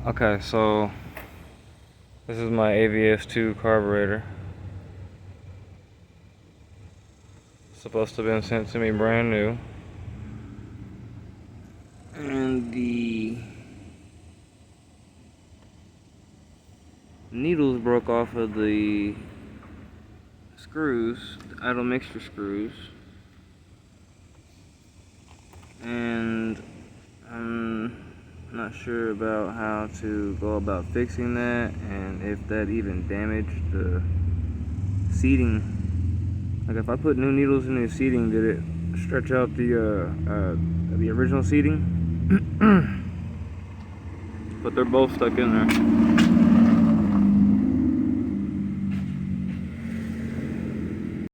Okay, so this is my AVS2 carburetor. Supposed to have been sent to me brand new. And the needles broke off of the screws, the idle mixture screws. And I'm not sure about how to go about fixing that, and if that even damaged the seating. Like if I put new needles in the seating, did it stretch out the original seating? But they're both stuck in there.